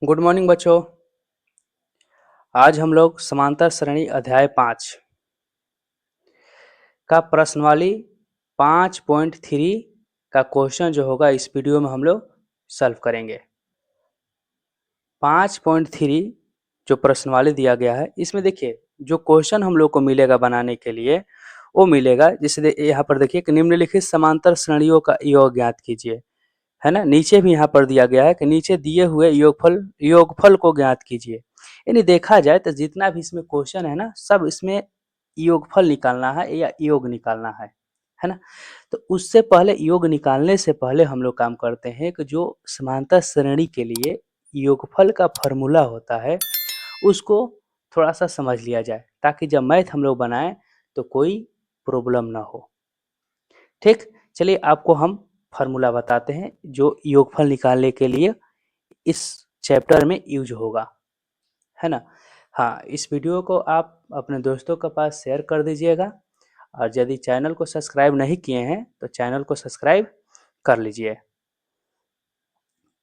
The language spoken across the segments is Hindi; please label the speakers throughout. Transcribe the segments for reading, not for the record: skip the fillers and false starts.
Speaker 1: गुड मॉर्निंग बच्चों। आज हम लोग समांतर श्रेणी अध्याय 5 का प्रश्नावली 5.3 का क्वेश्चन जो होगा इस वीडियो में हम लोग सॉल्व करेंगे। 5.3 जो प्रश्नावली दिया गया है इसमें देखिए जो क्वेश्चन हम लोग को मिलेगा बनाने के लिए वो मिलेगा, जैसे यहाँ पर देखिए कि निम्नलिखित समांतर श्रेणियों का योग ज्ञात कीजिए, है ना। नीचे भी यहाँ पर दिया गया है कि नीचे दिए हुए योगफल को ज्ञात कीजिए। यानी देखा जाए तो जितना भी इसमें क्वेश्चन है ना, सब इसमें योगफल निकालना है या योग निकालना है ना। तो उससे पहले योग निकालने से पहले हम लोग काम करते हैं कि जो समांतर श्रेणी के लिए योगफल का फॉर्मूला होता है उसको थोड़ा सा समझ लिया जाए, ताकि जब मैथ हम लोग बनाएं तो कोई प्रॉब्लम ना हो। ठीक, चलिए आपको हम फार्मूला बताते हैं जो योगफल निकालने के लिए इस चैप्टर में यूज होगा, है ना। हाँ, इस वीडियो को आप अपने दोस्तों के पास शेयर कर दीजिएगा, और यदि चैनल को सब्सक्राइब नहीं किए हैं तो चैनल को सब्सक्राइब कर लीजिए।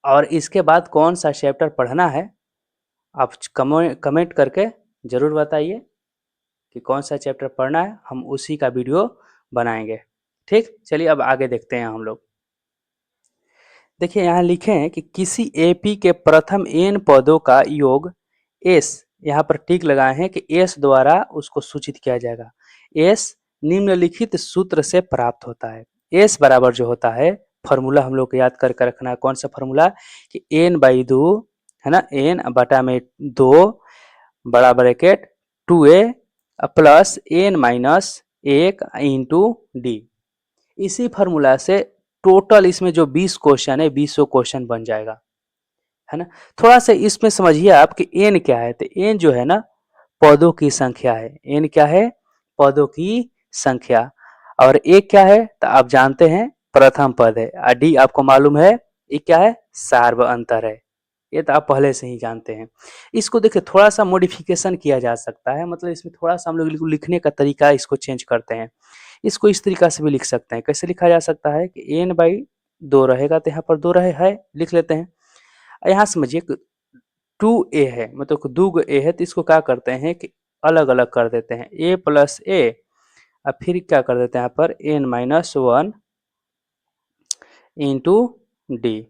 Speaker 1: और इसके बाद कौन सा चैप्टर पढ़ना है आप कमेंट करके ज़रूर बताइए कि कौन सा चैप्टर पढ़ना है, हम उसी का वीडियो बनाएंगे। ठीक, चलिए अब आगे देखते हैं हम लोग। देखिए यहाँ लिखे हैं कि किसी एपी के प्रथम एन पदों का योग एस, यहाँ पर टिक लगाए हैं कि एस द्वारा उसको सूचित किया जाएगा। एस निम्नलिखित सूत्र से प्राप्त होता है। एस बराबर जो होता है फॉर्मूला हम लोग को याद करके रखना है। कौन सा फॉर्मूला कि एन बाई दो, है ना, एन बटा में दो बड़ा bracket 2a plus n minus एक इंटू डी। इसी फॉर्मूला से टोटल इसमें जो 20 क्वेश्चन है 20 क्वेश्चन बन जाएगा, है ना। थोड़ा सा इसमें समझिए आप कि एन क्या है। तो एन जो है ना पदों की संख्या है। एन क्या है? पदों की संख्या। और ए क्या है तो आप जानते हैं प्रथम पद है। और डी आपको मालूम है ये क्या है? सार्व अंतर है। ये तो आप पहले से ही जानते हैं। इसको देखिए थोड़ा सा मॉडिफिकेशन किया जा सकता है, मतलब इसमें थोड़ा सा हम लोग लिखने का तरीका इसको चेंज करते हैं। इसको इस तरीका से भी लिख सकते हैं। कैसे लिखा जा सकता है कि एन बाई दो रहेगा, तो यहाँ पर दो रहे है लिख लेते हैं। यहाँ समझिए 2a है, मतलब दो ए है, तो इसको क्या करते हैं कि अलग अलग कर देते हैं। a प्लस ए और फिर क्या कर देते हैं यहाँ पर n minus one into d.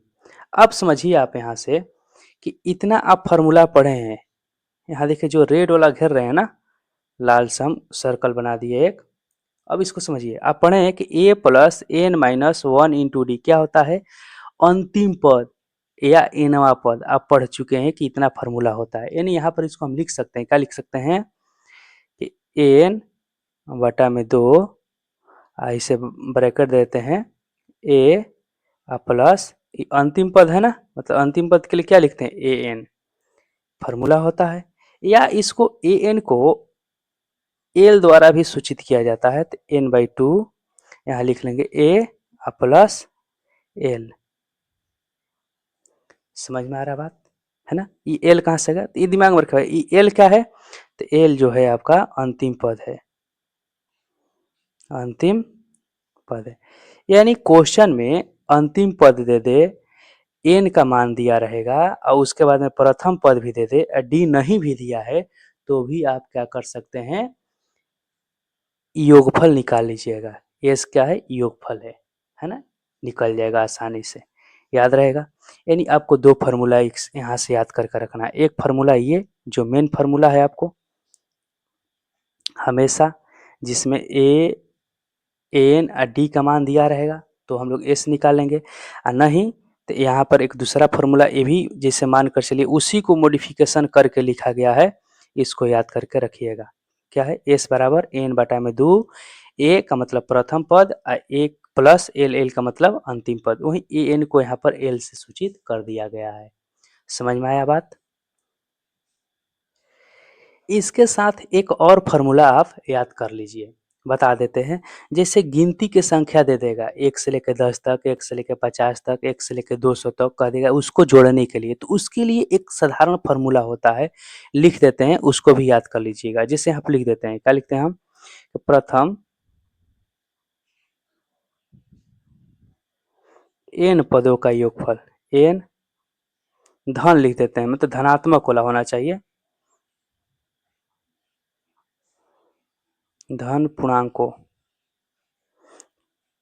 Speaker 1: अब समझिए आप यहाँ से कि इतना आप फार्मूला पढ़े हैं। यहाँ देखिए जो रेड वाला घेर रहे हैं ना, लाल सम सर्कल बना दिए एक। अब इसको समझिए, आप पढ़े हैं कि a plus n minus one into d क्या होता है? अंतिम पद या एनवा पद। आप पढ़ चुके हैं कि इतना फार्मूला होता है। यानी यहाँ पर इसको हम लिख सकते हैं, क्या लिख सकते हैं कि एन बटा में दो, इसे ब्रैकेट देते हैं ए प्लस अंतिम पद है ना, मतलब अंतिम पद के लिए क्या लिखते हैं? ए एन फार्मूला होता है। या इसको ए एन को एल द्वारा भी सूचित किया जाता है, तो एन बाई टू यहाँ लिख लेंगे ए प्लस एल। समझ में आ रहा बात, है ना। ये एल कहाँ से आएगा तो ये दिमाग में रखा है। ये एल क्या है तो एल जो है आपका अंतिम पद है, अंतिम पद है। यानी क्वेश्चन में अंतिम पद दे दे, एन का मान दिया रहेगा और उसके बाद में प्रथम पद भी दे दे, डी नहीं भी दिया है तो भी आप क्या कर सकते हैं? योगफल निकाल लीजिएगा। एस क्या है? योगफल है ना, निकल जाएगा आसानी से, याद रहेगा। यानी आपको दो फार्मूला यहाँ से याद करके रखना है। एक फार्मूला ये जो मेन फार्मूला है आपको हमेशा, जिसमें ए एन और डी का मान दिया रहेगा तो हम लोग एस निकालेंगे, और नहीं तो यहाँ पर एक दूसरा फार्मूला ये भी जैसे मान कर चलिए उसी को मॉडिफिकेशन करके लिखा गया है, इसको याद करके रखिएगा। क्या है? एस बराबर एन बटा में दो, ए का मतलब प्रथम पद और एक प्लस एल, एल का मतलब अंतिम पद। वही ए एन को यहाँ पर एल से सूचित कर दिया गया है। समझ में आया बात? इसके साथ एक और फार्मूला आप याद कर लीजिए, बता देते हैं। जैसे गिनती की संख्या दे देगा 1 से लेकर 10 तक, 1 से लेकर 50 तक, 1 से लेकर 200 तक कह देगा उसको जोड़ने के लिए, तो उसके लिए एक साधारण फार्मूला होता है, लिख देते हैं, उसको भी याद कर लीजिएगा। जैसे आप लिख देते हैं, क्या लिखते हैं हम? प्रथम n पदों का योगफल, n धन लिख देते हैं, मतलब धनात्मक वाला होना चाहिए। धन पूर्णांकों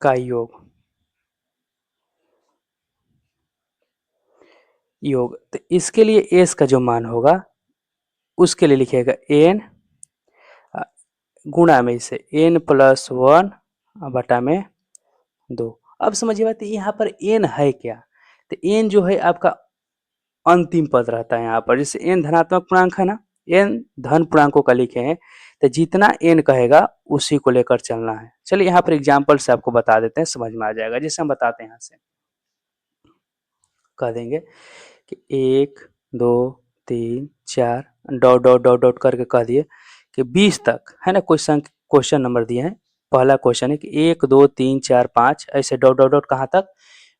Speaker 1: का योग। तो इसके लिए एस का जो मान होगा उसके लिए लिखिएगा एन गुणा में इसे n+1 बटा में 2। अब समझिए बात, यहाँ पर n है क्या? तो n जो है आपका अंतिम पद रहता है यहाँ पर। जैसे n धनात्मक पूर्णांक है ना, n धन पूर्णांकों का लिखे हैं, तो जितना n कहेगा उसी को लेकर चलना है। चलिए यहाँ पर एग्जाम्पल से आपको बता देते हैं, समझ में आ जाएगा। जैसे हम बताते हैं, यहाँ से कह देंगे कि 1 2 3 4 डॉट डॉट डॉट डॉट करके कह दिए कि 20 तक है ना। कोई क्वेश्चन नंबर दिए हैं, पहला क्वेश्चन है कि 1 2 3 4 5 ऐसे डॉट डॉट डॉट कहाँ तक,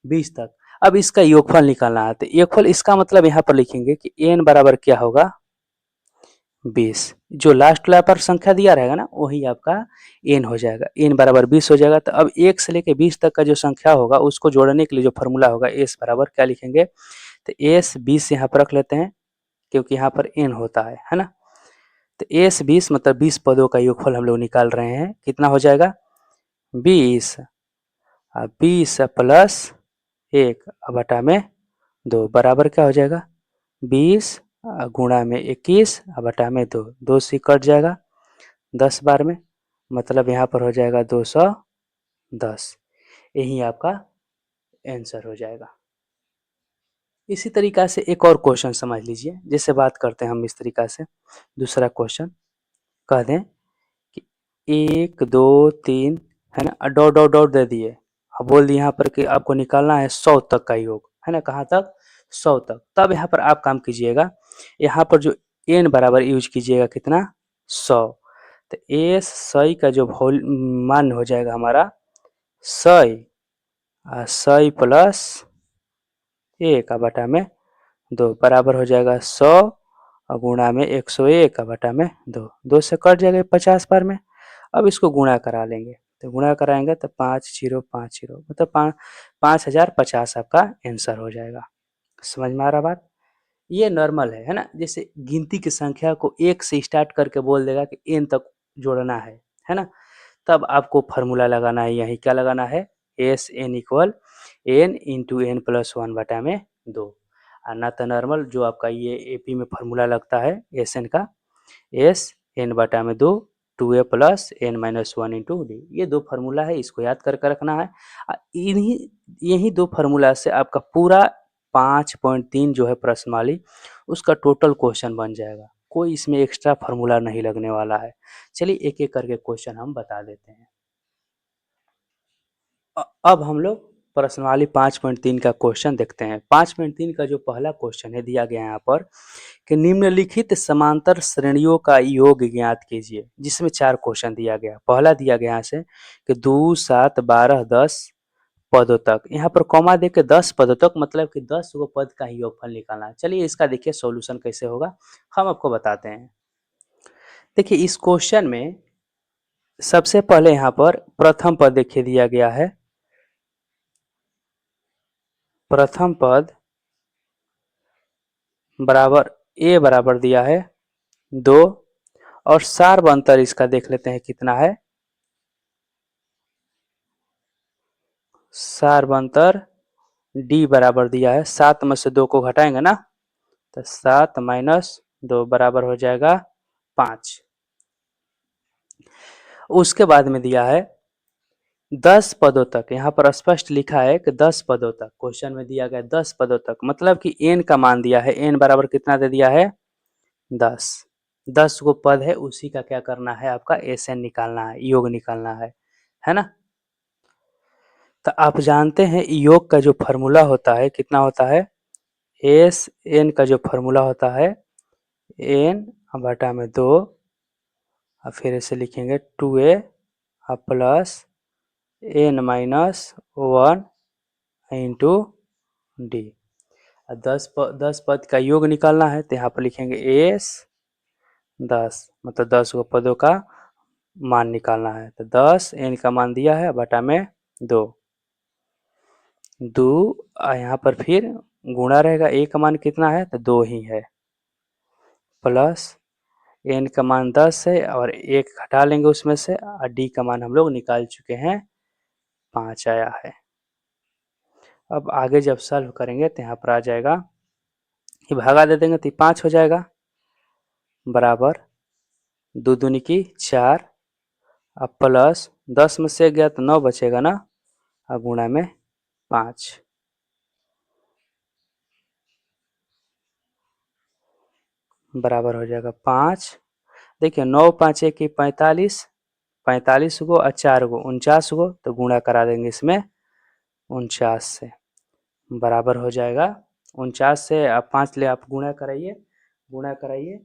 Speaker 1: 20 तक। अब इसका योगफल निकालना है, तो योगफल इसका मतलब यहाँ पर लिखेंगे कि n बराबर क्या होगा 20। जो लास्ट वाला पर संख्या दिया रहेगा ना वही आपका n हो जाएगा, n बराबर 20 हो जाएगा। तो अब 1 से लेके 20 तक का जो संख्या होगा उसको जोड़ने के लिए जो फॉर्मूला होगा s बराबर क्या लिखेंगे, तो s 20 यहाँ पर रख लेते हैं क्योंकि यहाँ पर n होता है ना। तो s 20 मतलब 20 पदों का योगफल हम लोग निकाल रहे हैं। कितना हो जाएगा 20 प्लस 1 बटा में 2 बराबर क्या हो जाएगा 20 गुणा में 21 बटा में 2, 2 से कट जाएगा 10 बार में, मतलब यहाँ पर हो जाएगा 210। यही आपका आंसर हो जाएगा। इसी तरीका से एक और क्वेश्चन समझ लीजिए। जैसे बात करते हैं हम इस तरीका से, दूसरा क्वेश्चन कह दें कि 1 2 3 है ना, डॉट डॉट डॉट दे दिए। अब बोल दिए यहाँ पर कि आपको निकालना है 100 तक का योग, है ना, कहाँ तक 100 तक। तब यहाँ पर आप काम कीजिएगा, यहाँ पर जो n बराबर यूज कीजिएगा कितना 100। तो एस 100 का जो मान हो जाएगा हमारा 100 प्लस 1 बटा में 2 बराबर हो जाएगा 100 गुणा में 101 बटा में 2, 2 से कट जाएगा 50 बार में। अब इसको गुणा करा लेंगे, तो गुणा कराएंगे तो 5050 मतलब 5050 आपका आंसर हो जाएगा। समझ में आ रहा बात? ये नॉर्मल है ना। जैसे गिनती की संख्या को 1 से स्टार्ट करके बोल देगा कि n तक जोड़ना है ना। तब आपको फार्मूला लगाना है, यही क्या लगाना है s n equal n into n plus 1 बटा में 2। और ना तो नॉर्मल जो आपका ये एपी में फार्मूला लगता है एस एन का, एस एन बटा में 2 2a plus n minus 1 into d. ये दो फार्मूला है, इसको याद करके रखना है। इन्हीं यही दो फार्मूला से आपका पूरा 5.3 जो है प्रश्नमाली उसका टोटल क्वेश्चन बन जाएगा। कोई इसमें एक्स्ट्रा फार्मूला नहीं लगने वाला है। चलिए एक एक करके क्वेश्चन हम बता देते हैं। अब हम लोग प्रश्नवाली 5.3 का क्वेश्चन देखते हैं। 5.3 का जो पहला क्वेश्चन है दिया गया यहाँ पर कि निम्नलिखित समांतर श्रेणियों का योग ज्ञात कीजिए, जिसमें 4 क्वेश्चन दिया गया। पहला दिया गया यहाँ से कि 2 7 12 10 पदों तक, यहाँ पर कॉमा दे के 10 पदों तक, मतलब कि 10 गो पद का ही योगफल निकालना है। चलिए इसका देखिए सॉल्यूशन कैसे होगा, हम आपको बताते हैं। देखिए इस क्वेश्चन में सबसे पहले यहाँ पर प्रथम पद देखिए दिया गया है। प्रथम पद बराबर ए बराबर दिया है 2 और सार्वअंतर इसका देख लेते हैं कितना है। सार्वअंतर डी बराबर दिया है 7 में से 2 को घटाएंगे ना, तो 7 माइनस 2 बराबर हो जाएगा 5। उसके बाद में दिया है 10 पदों तक, यहाँ पर स्पष्ट लिखा है कि 10 पदों तक, क्वेश्चन में दिया गया 10 पदों तक, मतलब कि n का मान दिया है, n बराबर कितना दे दिया है 10। 10 गो पद है, उसी का क्या करना है आपका एस एन निकालना है, योग निकालना है ना। तो आप जानते हैं योग का जो फॉर्मूला होता है कितना होता है, एस एन का जो फॉर्मूला होता है n बटा में 2 और फिर इसे लिखेंगे 2a plus n minus 1 into D. 10 पद का योग निकालना है, तो यहाँ पर लिखेंगे एस 10 मतलब 10 गो पदों का मान निकालना है। तो 10 n का मान दिया है बटा में 2 यहाँ पर फिर गुणा रहेगा, a का मान कितना है तो 2 ही है, प्लस n का मान 10 है और 1 घटा लेंगे उसमें से, और d का मान हम लोग निकाल चुके हैं 5 आया है। अब आगे जब सॉल्व करेंगे तो यहाँ पर आ जाएगा, ये भागा दे देंगे तो 5 हो जाएगा, बराबर 2 दूनी की 4, अब प्लस 10 में से गया तो 9 बचेगा ना, अब गुणा में 5, बराबर हो जाएगा 5। देखिए 9 5 1 की 45, 45 गो और 4 गो 49 गो, तो गुणा करा देंगे इसमें 49 से, बराबर हो जाएगा 49 से आप 5 ले आप गुणा कराइए, गुणा कराइए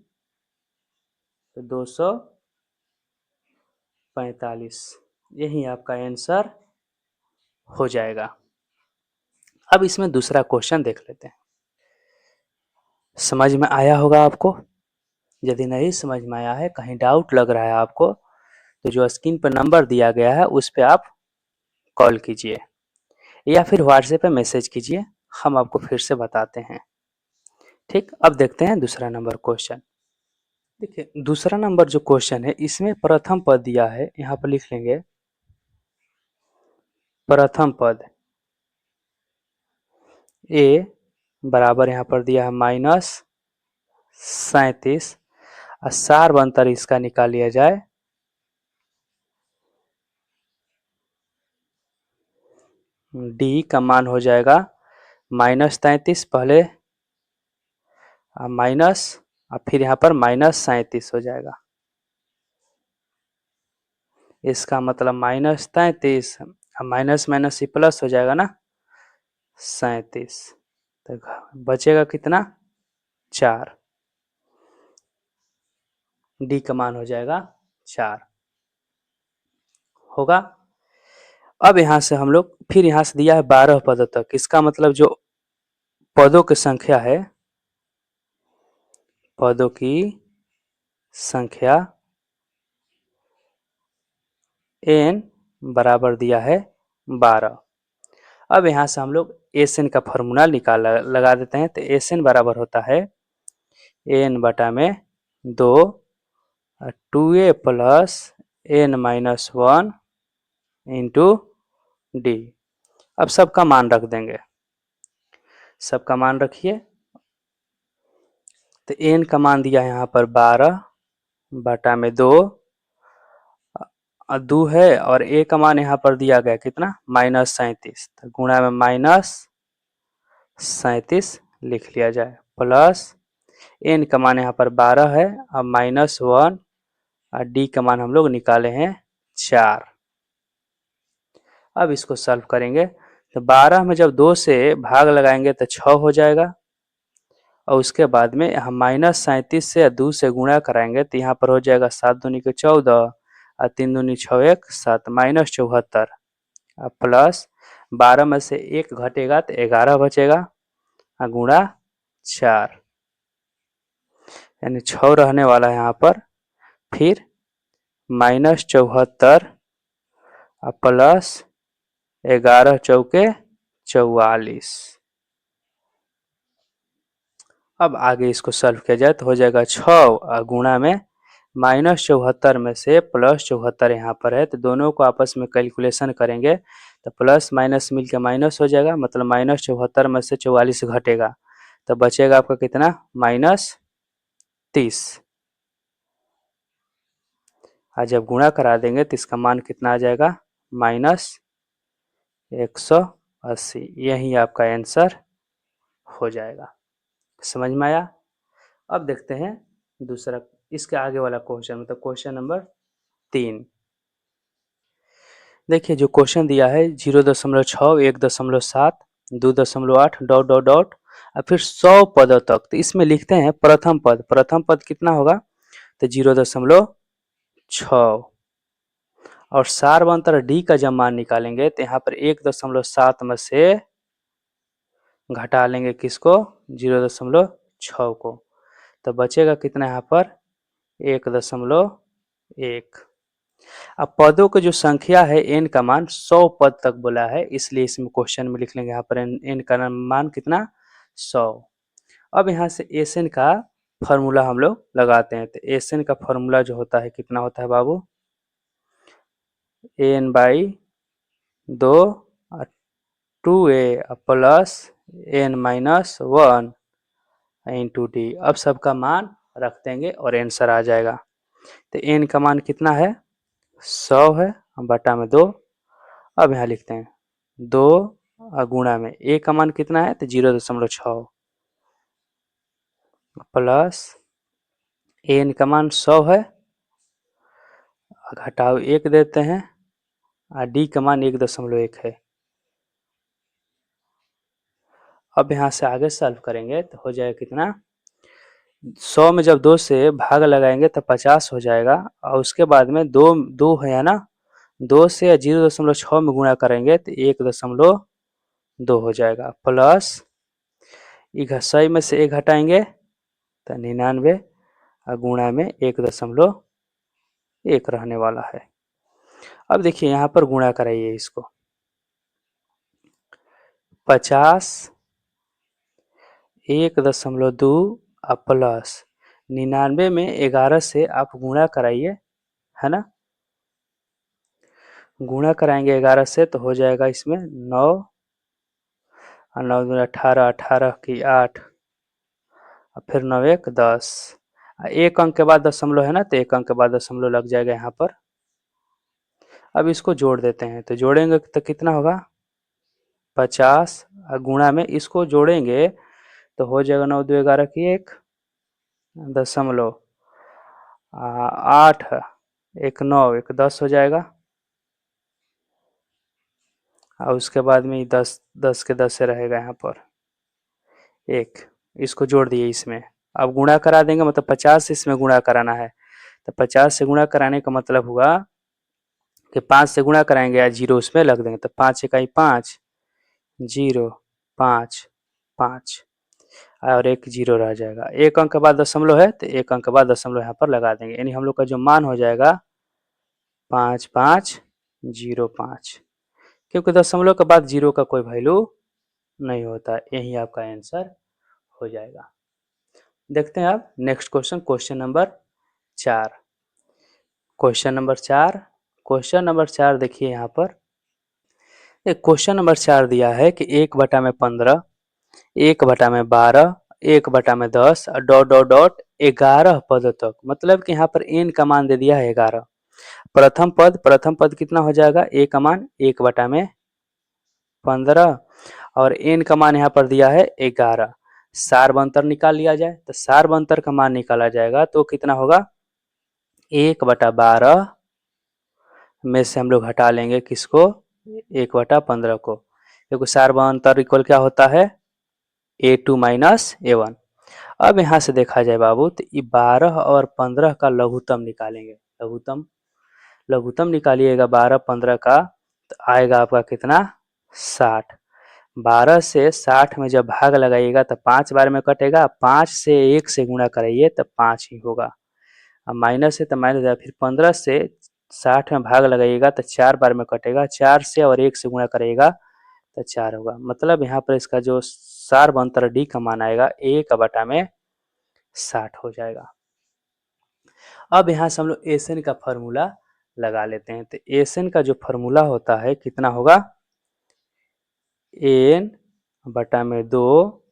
Speaker 1: तो 245, यही आपका आंसर हो जाएगा। अब इसमें दूसरा क्वेश्चन देख लेते हैं, समझ में आया होगा आपको। यदि नहीं समझ में आया है, कहीं डाउट लग रहा है आपको, तो जो स्क्रीन पर नंबर दिया गया है उस पर आप कॉल कीजिए या फिर व्हाट्सएप पे मैसेज कीजिए, हम आपको फिर से बताते हैं। ठीक, अब देखते हैं दूसरा नंबर क्वेश्चन। देखिए दूसरा नंबर जो क्वेश्चन है इसमें प्रथम पद दिया है, यहाँ पर लिख लेंगे प्रथम पद a बराबर यहाँ पर दिया है -37, और सार अंतर इसका निकाल लिया जाए, d का मान हो जाएगा -33 पहले, माइनस और फिर यहाँ पर -37 हो जाएगा, इसका मतलब -33 माइनस माइनस ही प्लस हो जाएगा ना, 37, तो बचेगा कितना 4, डी का मान हो जाएगा 4 होगा। अब यहाँ से हम लोग फिर यहाँ से दिया है 12 पदों तक, इसका मतलब जो पदों की संख्या है, पदों की संख्या n बराबर दिया है 12। अब यहाँ से हम लोग एस एन का फॉर्मूला लगा देते हैं, तो एस एन बराबर होता है n बटा में 2 2a plus n-1 into d. अब सबका मान रख देंगे, सबका मान रखिए, तो n का मान दिया है यहाँ पर 12 बटा में 2 है, और a का मान यहाँ पर दिया गया कितना -37, तो गुणा में -37 लिख लिया जाए, प्लस n का मान यहाँ पर 12 है और -1 और d का मान हम लोग निकाले हैं 4। अब इसको सॉल्व करेंगे तो 12 में जब 2 से भाग लगाएंगे तो 6 हो जाएगा, और उसके बाद में हम -37 से 2 से गुणा कराएंगे तो यहाँ पर हो जाएगा 7 दूनी के 14 और 3 दूनी 6 1 7 -74, प्लस 12 में से 1 घटेगा तो 11 बचेगा और गुणा 4, यानी 6 रहने वाला है यहाँ पर, फिर -74 प्लस 11 चौके 44। अब आगे इसको सॉल्व किया जाए तो हो जाएगा 6 गुणा में -74 में से +74 यहाँ पर है, तो दोनों को आपस में कैलकुलेशन करेंगे तो प्लस माइनस मिलकर माइनस हो जाएगा, मतलब -74 में से 44 घटेगा तो बचेगा आपका कितना -30, और जब गुणा करा देंगे तो इसका मान कितना आ जाएगा -180, यही आपका आंसर हो जाएगा। समझ में आया। अब देखते हैं दूसरा, इसके आगे वाला क्वेश्चन, मतलब क्वेश्चन नंबर 3। देखिए जो क्वेश्चन दिया है 0.6 1.7 2.8 डॉट डॉट डॉट और फिर 100 पदों तक, तो इसमें लिखते हैं प्रथम पद, प्रथम पद कितना होगा तो 0.6, और सारवंतर डी का जब मान निकालेंगे तो यहाँ पर 1.7 में से घटा लेंगे किसको 0.6 को, तो बचेगा कितना यहाँ पर 1.1। अब पदों की जो संख्या है n का मान 100 पद तक बोला है, इसलिए इसमें क्वेश्चन में लिख लेंगे यहाँ पर n का मान कितना 100। अब यहाँ से एसएन का फार्मूला हम लोग लगाते हैं। तो एसएन का फार्मूला जो होता है कितना होता है बाबू, n by 2 2a plus n minus 1 into d. अब सबका मान रख देंगे और आंसर आ जाएगा। तो एन का मान कितना है, 100 है, बटा में 2। अब यहाँ लिखते हैं 2 गुणा में ए का मान कितना है, तो 0.6 प्लस एन का मान 100 है, घटाओ 1 देते हैं, और डी का मान 1.1 है। अब यहाँ से आगे सॉल्व करेंगे तो हो जाएगा कितना, 100 में जब 2 से भाग लगाएंगे तो 50 हो जाएगा, और उसके बाद में 2 है ना, 2 से 0.6 में गुणा करेंगे तो 1.2 हो जाएगा, प्लस 100 में से 1 घटाएंगे तो 99, और गुणा में 1.1 रहने वाला है। अब देखिए यहाँ पर गुणा कराइए इसको, 50 1.2 प्लस 99 में 11 से आप गुणा कराइए, है ना, गुणा कराएंगे 11 से तो हो जाएगा इसमें 9 और 9 दूनी 18, 18 की 8, और फिर 9 1 10, एक अंक के बाद दशमलव है ना, तो एक अंक के बाद दशमलव लग जाएगा यहाँ पर। अब इसको जोड़ देते हैं, तो जोड़ेंगे तो कितना होगा, 50, गुणा में इसको जोड़ेंगे तो हो जाएगा 9 2 11 की 1 दशमलव 8 1 9 1 10 हो जाएगा, और उसके बाद में 10 10 के 10 से रहेगा यहाँ पर 1, इसको जोड़ दिए इसमें। अब गुणा करा देंगे, मतलब 50 से इसमें गुणा कराना है, तो 50 से गुणा कराने का मतलब हुआ कि 5 से गुणा कराएंगे या 0 उसमें लग देंगे, तो 5 इकाई 5 0 5 5 और 1 0 रह जाएगा। एक अंक के बाद दशमलव है तो एक अंक के बाद दशमलव यहाँ पर लगा देंगे, यानी हम लोग का जो मान हो जाएगा 5505, क्योंकि दशमलव के बाद 0 का कोई वैल्यू नहीं होता। यही आपका आंसर हो जाएगा। देखते हैं अब next question, question number 4। Question number 4 देखिए यहाँ पर एक क्वेश्चन नंबर 4 दिया है कि 1/15, 1/12, 1/10 और डॉट डॉट डॉट 11 पद तक, मतलब कि यहाँ पर n का मान दे दिया है 11। प्रथम पद कितना हो जाएगा, a का मान 1/15 और n का मान यहाँ पर दिया है 11। सार अंतर निकाल लिया जाए, तो सार अंतर का मान निकाला जाएगा तो कितना होगा, 1/12 में से हम लोग हटा लेंगे किसको, 1/15 को, क्योंकि सार अंतर इक्वल क्या होता है, A2 माइनस A1। अब यहाँ से देखा जाए बाबू तो 12 और 15 का लघुत्तम निकालेंगे, लघुत्तम निकालिएगा 12 15 का, तो आएगा आपका कितना, 60। 12 से 60 में जब भाग लगाइएगा तो 5 बार में कटेगा, 5 से 1 से गुणा कराइए तो 5 ही होगा, अब माइनस है तो माइनस, फिर 15 से 60 में भाग लगाइएगा तो 4 बार में कटेगा, 4 से और 1 से गुणा करिएगा तो 4 होगा। मतलब यहाँ पर इसका जो सार अंतर डी का मान आएगा 1/60 हो जाएगा। अब यहाँ से हम लोग एसएन का फॉर्मूला लगा लेते हैं, तो एसएन का जो फॉर्मूला होता है कितना होगा, एन बटा में 2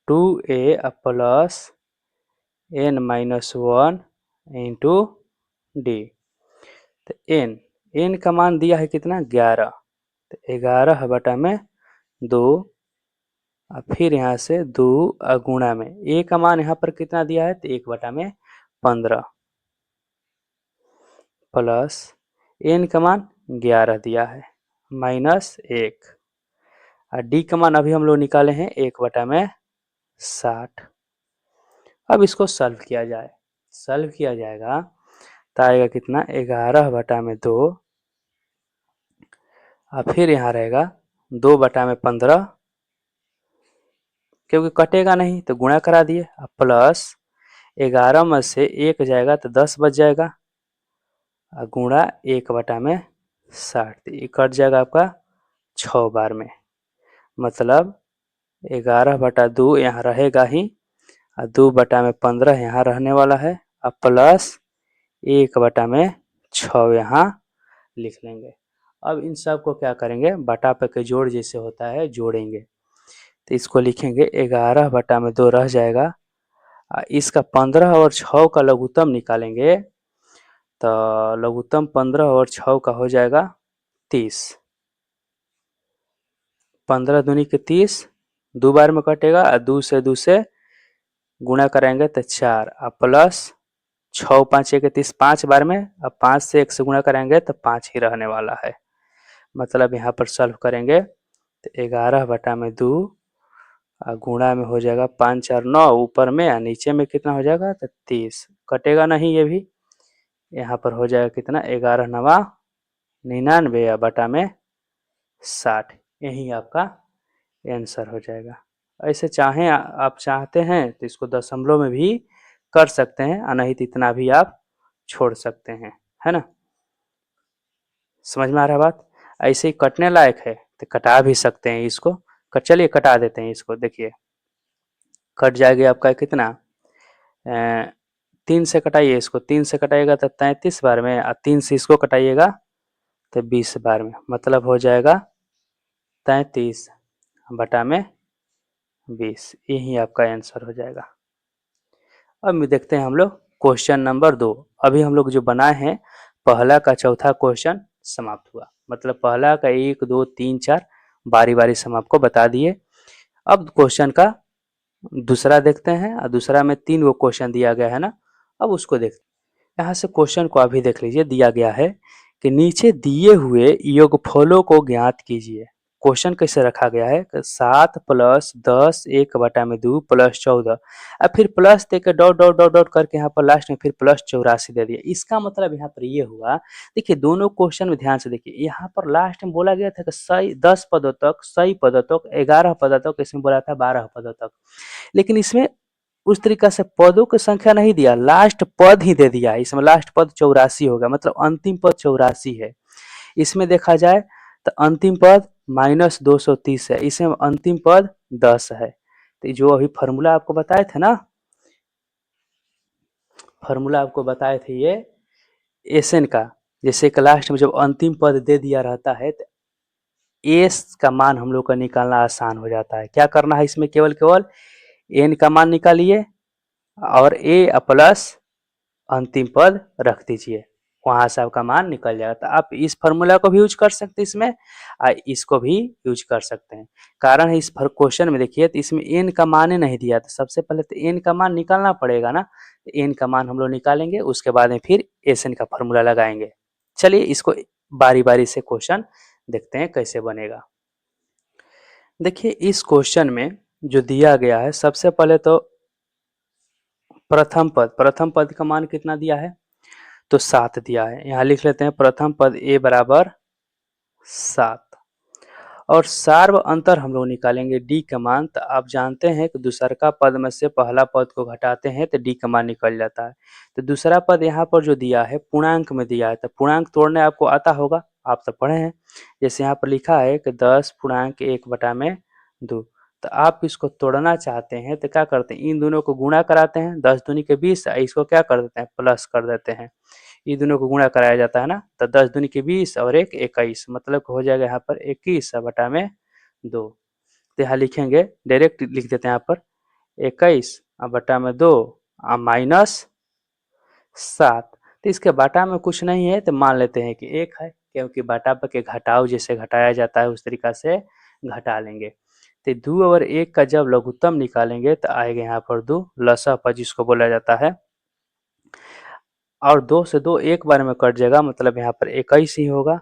Speaker 1: 2a plus n minus 1 into D. तो n का मान दिया है कितना, 11, तो 11 बटा में 2, और फिर यहाँ से 2 गुणा में a का मान यहाँ पर कितना दिया है, तो 1/15 प्लस n का मान 11 दिया है माइनस 1, और d का मान अभी हम लोग निकाले हैं 1/60। अब इसको सॉल्व किया जाएगा तो आएगा कितना, 11 बटा में 2, और फिर यहाँ रहेगा 2 बटा में 15, क्योंकि कटेगा नहीं तो गुणा करा दिए, प्लस 11 में से 1 जाएगा तो 10 बच जाएगा, और गुणा 1/60, ये कट जाएगा आपका 6 बार में, मतलब 11/2 यहाँ रहेगा ही, और 2/15 यहाँ रहने वाला है, और प्लस 1/6 यहाँ लिख लेंगे। अब इन सब को क्या करेंगे, बटा पे के जोड़ जैसे होता है जोड़ेंगे। तो इसको लिखेंगे 11/2 रह जाएगा, इसका 15 और 6 का लघुत्तम निकालेंगे, तो लघुत्तम 15 और 6 का हो जाएगा 30। 15 दूनी के 30, 2 बार में कटेगा, और 2 से गुणा करेंगे तो 4, और प्लस 6 5 1 30, 5 बार में, अब 5 से 1 से गुणा करेंगे तो 5 ही रहने वाला है। मतलब यहाँ पर सॉल्व करेंगे तो 11/2 गुणा में हो जाएगा 5 4 9, ऊपर में और नीचे में कितना हो जाएगा तो 30, कटेगा नहीं ये भी। यहाँ पर हो जाएगा कितना, 11 9 99 या बटा में 60, यही आपका आंसर हो जाएगा। ऐसे चाहें आप चाहते हैं तो इसको दशमलव में भी कर सकते हैं, और नहीं तो इतना भी आप छोड़ सकते हैं, है ना। समझ में आ रहा है बात। ऐसे ही कटने लायक है तो कटा भी सकते हैं इसको। चलिए कटा देते हैं इसको, देखिए कट जाएगा आपका कितना, 3 से कटाइए इसको, 3 से कटाइएगा तो 33 बार में, और 3 से इसको कटाइएगा तो 20 बार में, मतलब हो जाएगा 33 बटा में 20, यही आपका आंसर हो जाएगा। अब देखते हैं हम लोग क्वेश्चन नंबर 2। अभी हम लोग जो बनाए हैं, पहला का चौथा क्वेश्चन समाप्त हुआ, मतलब पहला का 1 2 3 4 बारी बारी से हम आपको बता दिए। अब क्वेश्चन का दूसरा देखते हैं, और दूसरा में 3 वो क्वेश्चन दिया गया है ना, अब उसको देखते हैं। यहाँ से क्वेश्चन को अभी देख लीजिए, दिया गया है कि नीचे दिए हुए योगफलों को ज्ञात कीजिए। क्वेश्चन कैसे रखा गया है, 7 + 10 1/2 + 14, अब फिर प्लस दे के डॉट डॉट डॉट डॉट करके यहाँ पर लास्ट में फिर +84 दे दिया। इसका मतलब यहाँ पर ये हुआ, देखिए दोनों क्वेश्चन में ध्यान से देखिए, यहाँ पर लास्ट में बोला गया था कि सही 10 पदों तक, सही पदों तक, 11 पदों तक, इसमें बोला था 12 पदों तक, लेकिन इसमें उस तरीका से पदों की संख्या नहीं दिया, लास्ट पद ही दे दिया। इसमें लास्ट पद 84 होगा, मतलब अंतिम पद 84 है। इसमें देखा जाए तो अंतिम पद -230 है, इसमें अंतिम पद 10 है। तो जो अभी फॉर्मूला आपको बताए थे ना, फॉर्मूला आपको बताए थे ये एसएन का, जैसे कि लास्ट में जब अंतिम पद दे दिया रहता है तो एस का मान हम लोग का निकालना आसान हो जाता है। क्या करना है इसमें, केवल केवल एन का मान निकालिए और ए प्लस अंतिम पद रख दीजिए, वहां से आपका मान निकल जाएगा। तो आप इस फॉर्मूला को भी यूज कर सकते हैं इसमें, और इसको भी यूज कर सकते हैं। कारण है इस क्वेश्चन में देखिए, तो इसमें एन का मान ही नहीं दिया, तो सबसे पहले तो एन का मान निकालना पड़ेगा ना, तो एन का मान हम लोग निकालेंगे, उसके बाद में फिर एस एन का फॉर्मूला लगाएंगे। चलिए इसको बारी बारी से क्वेश्चन देखते हैं कैसे बनेगा। देखिए इस क्वेश्चन में जो दिया गया है, सबसे पहले तो प्रथम पद का मान कितना दिया है, तो 7 दिया है। यहाँ लिख लेते हैं प्रथम पद a बराबर 7, और सार्व अंतर हम लोग निकालेंगे d का मान। तो आप जानते हैं कि दूसरका पद में से पहला पद को घटाते हैं तो d का मान निकल जाता है। तो दूसरा पद यहाँ पर जो दिया है पूर्णांक में दिया है, तो पूर्णांक तोड़ने आपको आता होगा, आप तो पढ़े हैं। जैसे यहाँ पर लिखा है कि 10/1/2, तो आप इसको तोड़ना चाहते हैं तो क्या करते हैं, इन दोनों को गुणा कराते हैं, 10 दूनी के 20, इसको क्या कर देते हैं, प्लस कर देते हैं। ये दोनों को गुणा कराया जाता है ना, तो 10 दूनी के 20 और 1 21, मतलब हो जाएगा यहाँ पर 21/2। तो यहाँ लिखेंगे, डायरेक्ट लिख देते हैं यहाँ पर 21/2 -7। तो इसके बाटा में कुछ नहीं है तो मान लेते हैं कि 1 है, क्योंकि बाटा पर के घटाव जैसे घटाया जाता है उस तरीका से घटा लेंगे। तो 2 और 1 का जब लघुत्तम निकालेंगे तो आएगा यहाँ पर 2, लसह जिसको बोला जाता है, और 2 से 2 एक बार में कट जाएगा, मतलब यहाँ पर 21 ही होगा,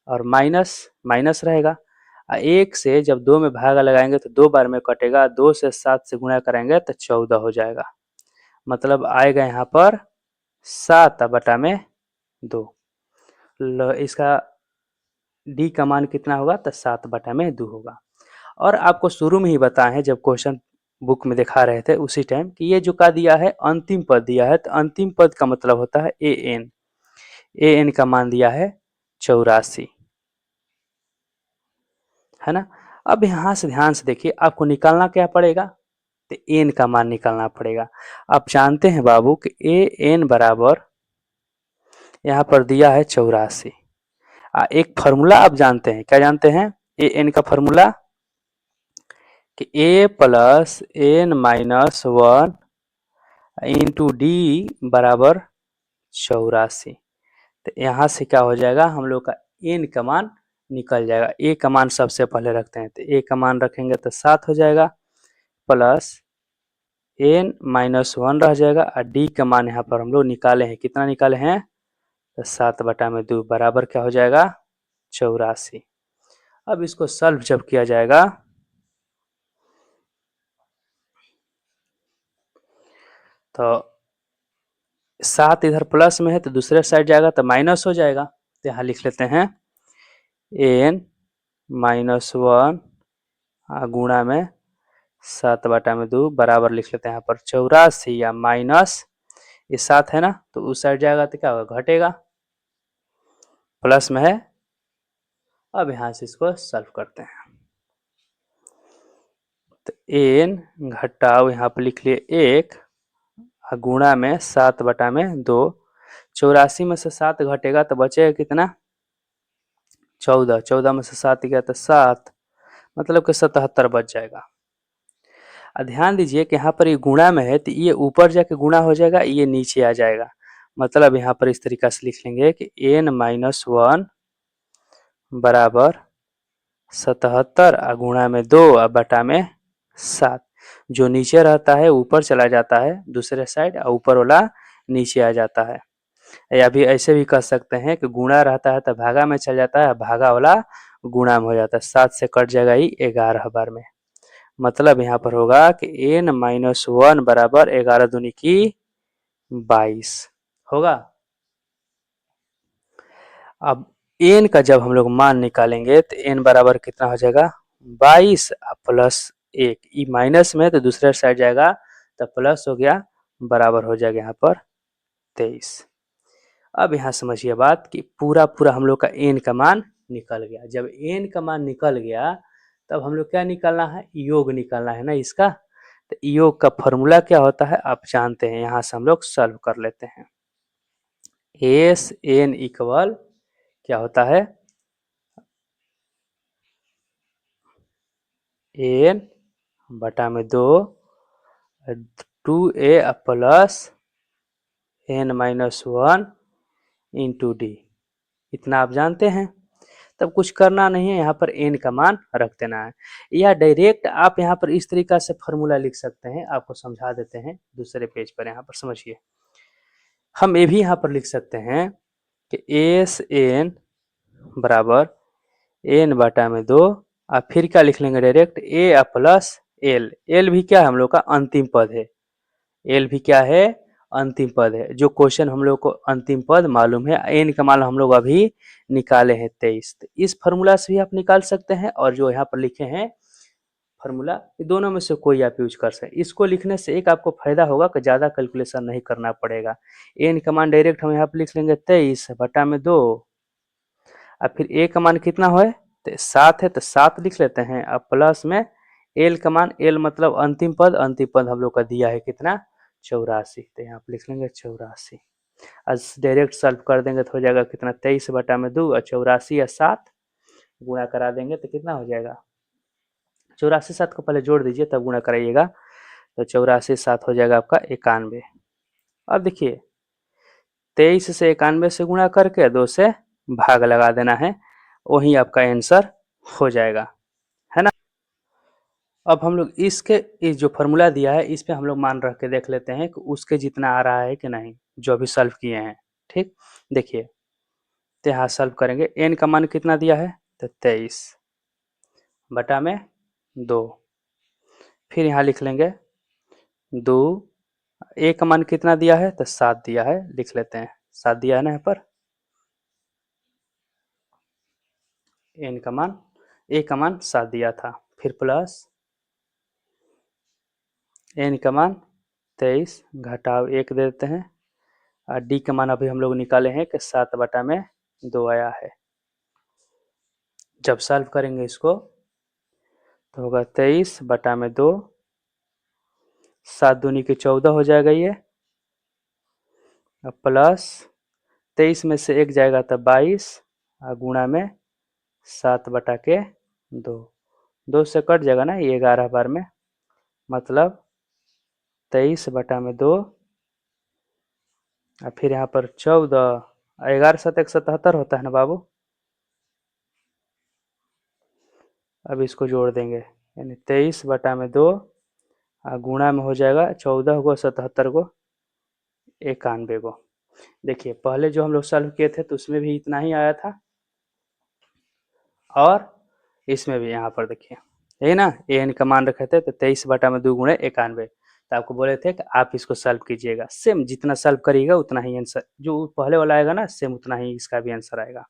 Speaker 1: और माइनस माइनस रहेगा। 1 से जब 2 में भागा लगाएंगे तो 2 बार में कटेगा, 2 से 7 से गुणा करेंगे तो 14 हो जाएगा, मतलब आएगा यहाँ पर 7/2। इसका डी का मान कितना होगा, तो 7/2 होगा। और आपको शुरू में ही बताए हैं जब क्वेश्चन बुक में दिखा रहे थे उसी टाइम कि ये जो का दिया है अंतिम पद दिया है, तो अंतिम पद का मतलब होता है ए एन का मान दिया है 84, है ना। अब यहाँ से ध्यान से देखिए, आपको निकालना क्या पड़ेगा, तो एन का मान निकालना पड़ेगा। आप जानते हैं बाबू कि ए एन बराबर यहाँ पर दिया है 84। एक फॉर्मूला आप जानते हैं, क्या जानते हैं, ए एन का फॉर्मूला कि a plus n minus 1 into d बराबर 84। तो यहाँ से क्या हो जाएगा, हम लोग का एन का मान निकल जाएगा। ए का मान सबसे पहले रखते हैं, तो ए का मान रखेंगे तो 7 हो जाएगा, प्लस एन माइनस 1 रह जाएगा, और डी का मान यहाँ पर हम लोग निकाले हैं, कितना निकाले हैं, तो 7/2 बराबर क्या हो जाएगा, 84। अब इसको सॉल्व जब किया जाएगा तो 7 इधर प्लस में है तो दूसरे साइड जाएगा तो माइनस हो जाएगा। तो यहाँ लिख लेते हैं एन माइनस 1 गुणा में 7/2 बराबर लिख लेते हैं यहाँ पर 84, या माइनस ये 7 है ना, तो उस साइड जाएगा तो क्या होगा, घटेगा, प्लस में है। अब यहाँ से इसको सॉल्व करते हैं, तो एन घटाओ यहाँ पर लिख लिए 1 गुणा में 7/2। 84 में से 7 घटेगा तो बचेगा कितना, 14। 14 में से 7 गया तो 7, मतलब कि 77 बच जाएगा। ध्यान दीजिए कि यहाँ पर ये गुणा में है तो ये ऊपर जाके गुणा हो जाएगा, ये नीचे आ जाएगा। मतलब यहाँ पर इस तरीका से लिख लेंगे कि एन माइनस 1 बराबर 77 गुणा में 2 और बटा में 7। जो नीचे रहता है ऊपर चला जाता है दूसरे साइड, और ऊपर वाला नीचे आ जाता है। या भी ऐसे भी कर सकते हैं कि गुणा रहता है तो भागा में चल जाता है, भागा वाला गुणा में हो जाता है, 7 से कट जाएगा ही 11 बार में। मतलब यहाँ पर होगा कि एन माइनस 1 बराबर 11 दूनी की 22 होगा। अब एन का जब हम लोग मान निकालेंगे तो एन बराबर कितना हो जाएगा, 22 प्लस 1, ई माइनस में तो दूसरे साइड जाएगा तो प्लस हो गया, बराबर हो जाएगा यहाँ पर 23। अब यहाँ समझिए बात कि पूरा पूरा हम लोग का एन का मान निकल गया। जब एन का मान निकल गया तब हम लोग क्या निकालना है, योग निकालना है ना इसका। तो योग का फॉर्मूला क्या होता है आप जानते हैं, यहाँ से हम लोग सॉल्व कर लेते हैं। एस एन इक्वल क्या होता है, एन बटा में 2 2a plus n minus 1 into d, इतना आप जानते हैं। तब कुछ करना नहीं है, यहाँ पर एन का मान रख देना है, या डायरेक्ट आप यहाँ पर इस तरीका से फॉर्मूला लिख सकते हैं। आपको समझा देते हैं दूसरे पेज पर, यहाँ पर समझिए। हम ये भी यहाँ पर लिख सकते हैं कि एस एन बराबर एन बटा में 2, और फिर क्या लिख लेंगे डायरेक्ट, ए प्लस एल। एल भी क्या है, हम लोग का अंतिम पद है। एल भी क्या है, अंतिम पद है। जो क्वेश्चन हम लोग को अंतिम पद मालूम है, एन का मान हम लोग अभी निकाले हैं 23। इस फॉर्मूला से भी आप निकाल सकते हैं, और जो यहाँ पर लिखे हैं फॉर्मूला, ये दोनों में से कोई आप यूज कर सकते हैं। इसको लिखने से एक आपको फायदा होगा कि ज़्यादा कैलकुलेशन नहीं करना पड़ेगा। एन का मान डायरेक्ट हम यहाँ पर लिख लेंगे 23 बटा में 2, और फिर ए का मान कितना है, तो 7 है तो 7 लिख लेते हैं। अब प्लस में एल का मान, एल मतलब अंतिम पद, अंतिम पद हम लोग का दिया है कितना, 84। तो यहाँ पे लिख लेंगे 84। आज डायरेक्ट सॉल्व कर देंगे तो हो जाएगा कितना, 23 बटा में 2 और 84 या 7 गुणा करा देंगे तो कितना हो जाएगा, 84 7 को पहले जोड़ दीजिए तब गुणा कराइएगा, तो 84 7 हो जाएगा आपका 91। अब देखिए 23 से 91 से गुणा करके 2 से भाग लगा देना है, वही आपका आंसर हो जाएगा, है ना। अब हम लोग इसके इस जो फॉर्मूला दिया है इस पे हम लोग मान रख के देख लेते हैं कि उसके जितना आ रहा है कि नहीं, जो अभी सॉल्व किए हैं। ठीक, देखिए तो यहाँ सॉल्व करेंगे, एन का मान कितना दिया है, तो 23 बटा में 2, फिर यहाँ लिख लेंगे 2, ए का मान कितना दिया है, तो 7 दिया है, लिख लेते हैं 7 दिया है ना यहाँ पर। एन का मान, ए का मान 7 दिया था, फिर प्लस एन का मान 23 घटाव 1 दे देते हैं, और डी का मान अभी हम लोग निकाले हैं कि 7 बटा में 2 आया है। जब सॉल्व करेंगे इसको तो होगा 23/2, 7 दूनी की 14 हो जाएगा ये, प्लस 23 में से 1 जाएगा तो 22 और गुणा में 7/2, 2 से कट जाएगा ना ये 11 बार में, मतलब 23/2 और फिर यहाँ पर 14, 11 7 177 होता है ना बाबू। अब इसको जोड़ देंगे, यानी 23/2 और गुणा में हो जाएगा 14 को 77 को 91 को। देखिए पहले जो हम लोग सॉल्व किए थे तो उसमें भी इतना ही आया था और इसमें भी यहाँ पर देखिए यही ना, एन का मान रखे थे तो 23/2 गुणे 91, तो आपको बोले थे कि आप इसको सॉल्व कीजिएगा, सेम जितना सॉल्व करिएगा उतना ही आंसर जो पहले वाला आएगा ना सेम उतना ही इसका भी आंसर आएगा।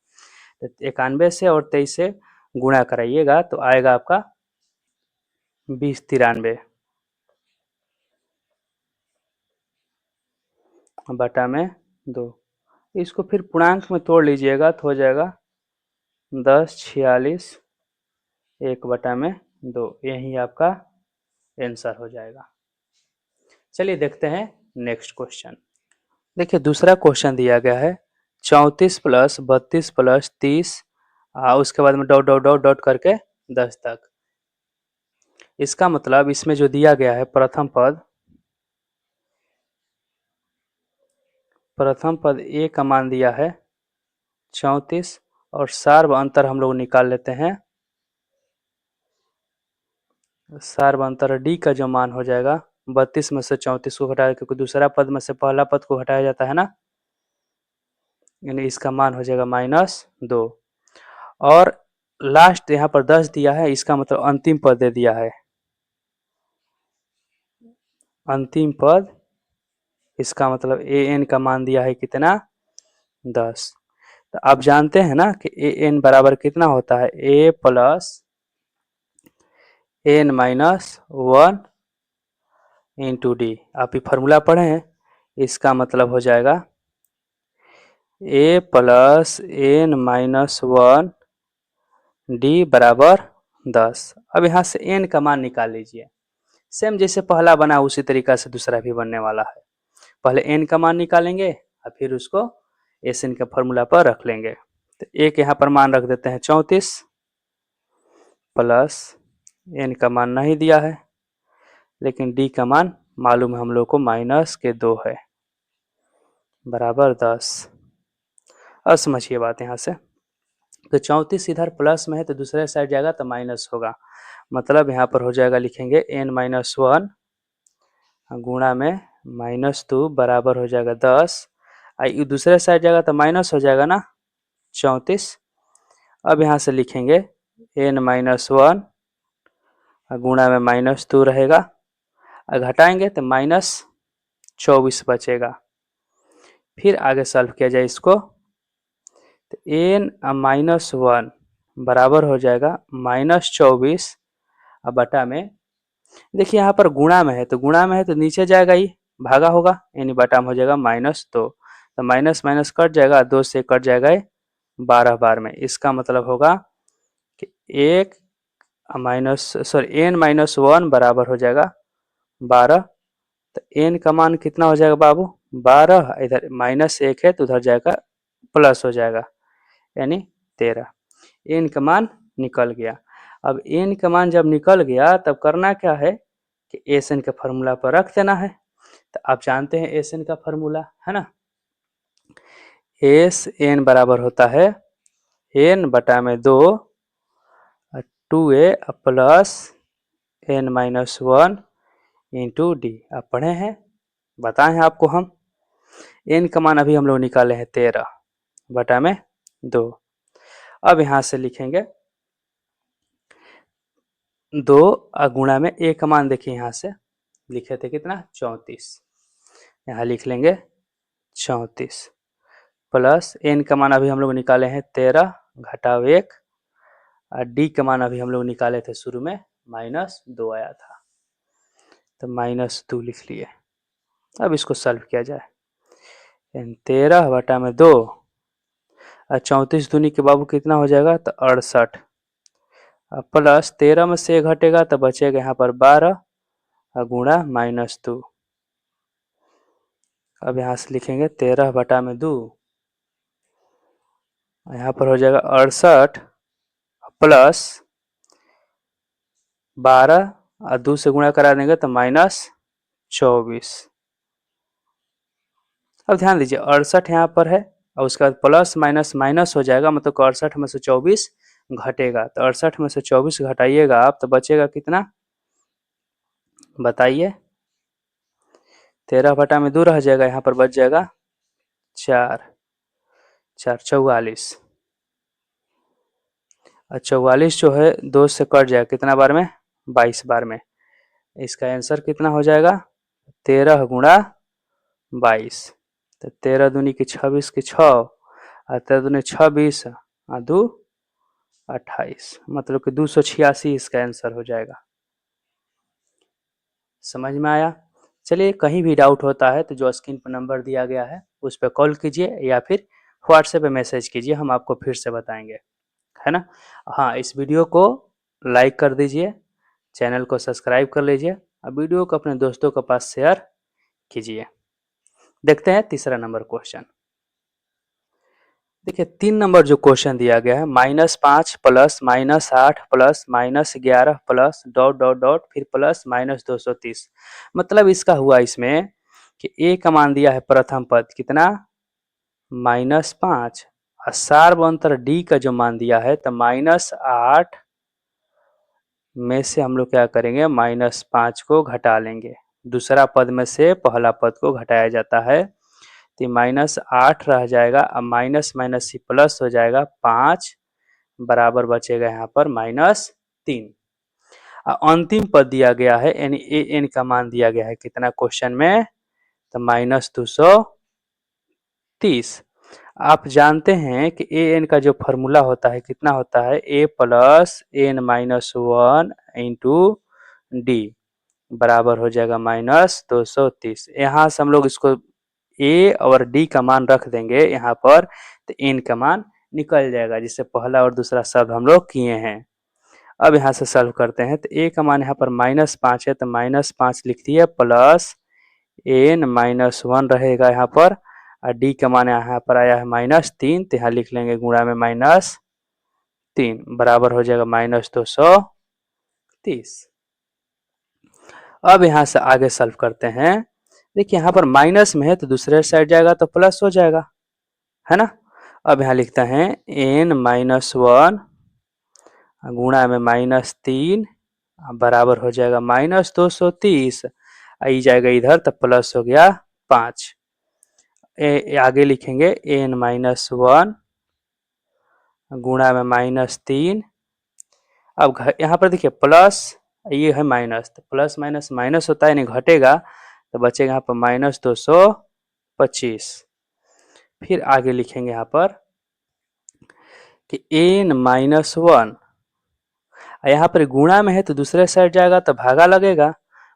Speaker 1: तो 91 से और 23 से गुणा कराइएगा तो आएगा आपका 2093 बटा में 2। इसको फिर पूर्णांक में तोड़ लीजिएगा तो हो जाएगा 1046 1/2, यही आपका आंसर हो जाएगा। चलिए देखते हैं नेक्स्ट क्वेश्चन। देखिए दूसरा क्वेश्चन दिया गया है 34 + 32 + 30 उसके बाद में डॉट डॉट डॉट डॉट करके 10 तक। इसका मतलब इसमें जो दिया गया है प्रथम पद ए का मान दिया है 34 और सार्व अंतर हम लोग निकाल लेते हैं। सार्व अंतर डी का जो मान हो जाएगा 32 में से 34 को घटाया, क्योंकि दूसरा पद में से पहला पद को घटाया जाता है ना, यानी इसका मान हो जाएगा -2 और लास्ट यहाँ पर 10 दिया है, इसका मतलब अंतिम पद दे दिया है। अंतिम पद इसका मतलब ए एन का मान दिया है कितना 10। तो आप जानते हैं ना कि ए एन बराबर कितना होता है, a plus n minus 1 into d. आप ये फार्मूला पढ़े हैं, इसका मतलब हो जाएगा a plus n minus 1 d बराबर 10। अब यहाँ से एन का मान निकाल लीजिए, सेम जैसे पहला बना उसी तरीका से दूसरा भी बनने वाला है। पहले एन का मान निकालेंगे और फिर उसको एस एन के फॉर्मूला पर रख लेंगे। तो एक यहाँ पर मान रख देते हैं 34 प्लस एन का मान नहीं दिया है लेकिन डी का मान मालूम है हम लोग को -2 है बराबर 10। अब समझिए बात यहाँ से, तो 34 इधर प्लस में है तो दूसरे साइड जाएगा तो माइनस होगा, मतलब यहाँ पर हो जाएगा लिखेंगे n-1 गुणा में -2 बराबर हो जाएगा 10। दूसरे साइड जाएगा तो माइनस हो जाएगा ना 34। अब यहाँ से लिखेंगे n-1 गुणा में -2 रहेगा, घटाएंगे तो -24 बचेगा। फिर आगे सॉल्व किया जाए इसको, तो n-1 बराबर हो जाएगा -24 बटा में, देखिए यहाँ पर गुणा में है तो नीचे जाएगा ही, भागा होगा यानी बटा में हो जाएगा -2, तो माइनस माइनस कट जाएगा, 2 से कट जाएगा 12 बार में। इसका मतलब होगा कि n-1 बराबर हो जाएगा 12। तो n का मान कितना हो जाएगा बाबू 12, इधर -1 है तो उधर जाएगा प्लस हो जाएगा यानी 13। n का मान निकल गया। अब n का मान जब निकल गया तब करना क्या है कि एस एन के फार्मूला पर रख देना है। तो आप जानते हैं एस एन का फार्मूला है ना, एस एन बराबर होता है n बटा में 2 2a plus n-1 into d. आप पढ़े हैं, बताए हैं आपको हम। n का मान अभी हम लोग निकाले हैं 13 बटा में 2। अब यहाँ से लिखेंगे 2 गुणा में a का मान देखिए यहाँ से लिखे थे कितना 34, यहाँ लिख लेंगे 34 प्लस n का मान अभी हम लोग निकाले हैं 13 घटाव 1 और डी का मान अभी हम लोग निकाले थे शुरू में -2 आया था तो -2 लिख लिए। अब इसको सॉल्व किया जाए, 13 बटा में 2 और 34 दूनी के बाबू कितना हो जाएगा तो 68 प्लस 13 में से घटेगा तो बचेगा यहाँ पर 12 गुणा -2। अब यहाँ से लिखेंगे 13 बटा में 2, यहाँ पर हो जाएगा 68 प्लस 12 और 2 से गुणा करा देंगे तो -24। अब ध्यान दीजिए 68 यहाँ पर है और उसके बाद प्लस माइनस माइनस हो जाएगा, मतलब 68 में से 24 घटेगा, तो 68 में से 24 घटाइएगा आप तो बचेगा कितना बताइए। 13 बटा में 2 रह जाएगा, यहाँ पर बच जाएगा 4, 4 44 और 44 जो है 2 से कट जाएगा कितना बार में 22 बार में। इसका आंसर कितना हो जाएगा 13 गुणा 22, तो 13 दूनी की 26 की 6 और 13 दूनी 26 और 2 28, मतलब कि 286 इसका आंसर हो जाएगा। समझ में आया? चलिए कहीं भी डाउट होता है तो जो स्क्रीन पर नंबर दिया गया है उस पर कॉल कीजिए या फिर व्हाट्सएप पे मैसेज कीजिए, हम आपको फिर से बताएंगे, है ना। हाँ, इस वीडियो को लाइक कर दीजिए, चैनल को सब्सक्राइब कर लीजिए और वीडियो को अपने दोस्तों के पास शेयर कीजिए। देखते हैं तीसरा नंबर क्वेश्चन। देखिए 3 नंबर जो क्वेश्चन दिया गया है -5 plus -8 plus -11 plus dot dot dot फिर प्लस -230, मतलब इसका हुआ इसमें कि ए का मान दिया है प्रथम पद कितना -5 और सार्वंतर डी का जो मान दिया है तो -8 में से हम लोग क्या करेंगे -5 को घटा लेंगे, दूसरा पद में से पहला पद को घटाया जाता है तो -8 रह जाएगा, अब माइनस माइनस ही प्लस हो जाएगा 5 बराबर बचेगा यहाँ पर -3। अंतिम पद दिया गया है यानी ए एन का मान दिया गया है कितना क्वेश्चन में तो -230। आप जानते हैं कि ए एन का जो फॉर्मूला होता है कितना होता है a plus n minus 1 into d बराबर हो जाएगा -230। यहाँ से हम लोग इसको ए और डी का मान रख देंगे यहाँ पर तो एन का मान निकल जाएगा, जिससे पहला और दूसरा शब्द हम लोग किए हैं। अब यहाँ से सॉल्व करते हैं तो ए का मान यहाँ पर -5 है तो -5 लिख दिए प्लस एन -1 रहेगा यहाँ पर और डी का मान यहाँ पर आया है -3 तो यहाँ लिख लेंगे गुणा में -3 बराबर हो जाएगा -230। अब यहाँ से आगे सॉल्व करते हैं। देखिए यहाँ पर माइनस में है तो दूसरे साइड जाएगा तो प्लस हो जाएगा, है ना। अब यहाँ लिखते हैं n -1 गुणा में -3 बराबर हो जाएगा -230, आई जाएगा इधर तो प्लस हो गया 5। आगे लिखेंगे n -1 गुणा में -3। अब यहाँ पर देखिए प्लस ये है माइनस, तो प्लस माइनस माइनस होता है नहीं घटेगा तो बचेगा यहाँ पर -225। फिर आगे लिखेंगे यहाँ पर कि n -1 यहाँ पर गुणा में है तो दूसरे साइड जाएगा तो भागा लगेगा,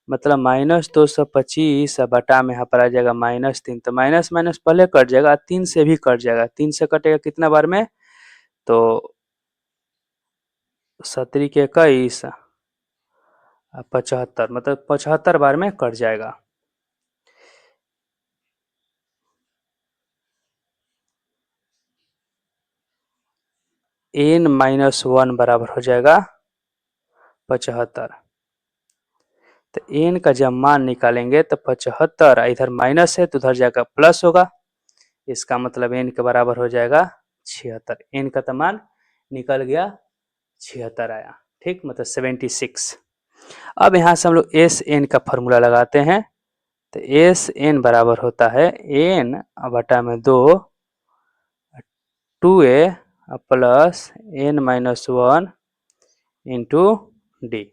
Speaker 1: मतलब -225 बटा में यहाँ पर आ जाएगा -3, तो माइनस माइनस पहले कट जाएगा 3 से भी कट जाएगा, 3 से कटेगा कितना बार में तो 17 के 21 75, मतलब 75 बार में कट जाएगा। n -1 बराबर हो जाएगा 75, तो n का जब मान निकालेंगे तो 75 इधर माइनस है तो उधर जाकर प्लस होगा, इसका मतलब n के बराबर हो जाएगा 76। n का तो मान निकल गया 76 आया, ठीक, मतलब 76। अब यहाँ से हम लोग एस एन का फॉर्मूला लगाते हैं तो एस एन बराबर होता है n बटा में 2 2a plus n -1 into D.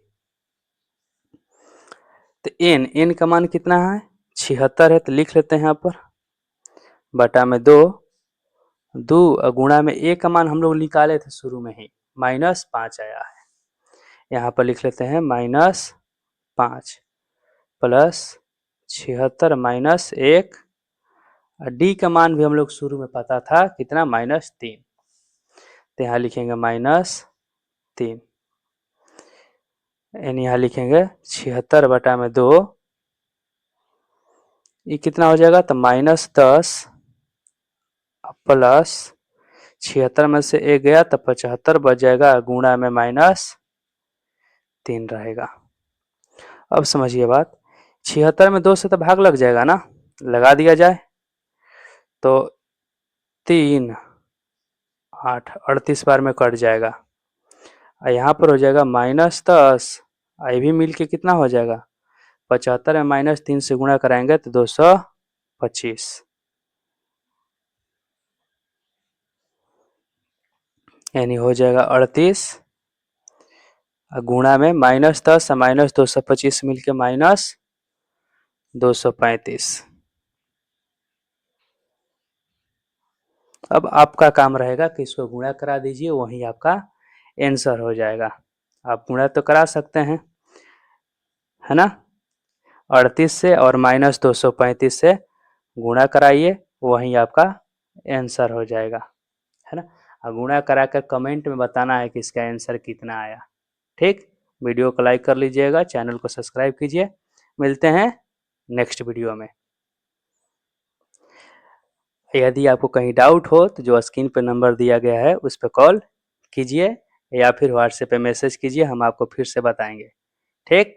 Speaker 1: तो n का मान कितना है 76 है तो लिख लेते हैं यहाँ पर बटा में 2 गुणा में a का मान हम लोग निकाले थे शुरू में ही -5 आया है, यहाँ पर लिख लेते हैं -5 प्लस 76 माइनस 1 डी का मान भी हम लोग शुरू में पता था कितना -3, तो यहाँ लिखेंगे -3 यानी यहाँ लिखेंगे 76/2, ये कितना हो जाएगा, तो -10 प्लस 76 में से 1 गया तो 75 बच जाएगा, गुणा में -3 रहेगा। अब समझिए बात, 76 में 2 से तो भाग लग जाएगा ना, लगा दिया जाए तो 3 8 38 बार में कट जाएगा, और यहाँ पर हो जाएगा -10, ये भी मिल के कितना हो जाएगा, 75 में -3 से गुणा कराएंगे तो 225, यानी हो जाएगा 38, गुणा में -10 और -225 मिलके -235। अब आपका काम रहेगा कि इसको गुणा करा दीजिए, वही आपका आंसर हो जाएगा। आप गुणा तो करा सकते हैं, है ना, 38 से और -235 से गुणा कराइए, वही आपका आंसर हो जाएगा, है ना। और गुणा कराकर कमेंट में बताना है कि इसका आंसर कितना आया। ठीक, वीडियो को लाइक कर लीजिएगा, चैनल को सब्सक्राइब कीजिए। मिलते हैं नेक्स्ट वीडियो में। यदि आपको कहीं डाउट हो तो जो स्क्रीन पर नंबर दिया गया है उस पर कॉल कीजिए या फिर व्हाट्सएप पे मैसेज कीजिए, हम आपको फिर से बताएंगे। ठीक।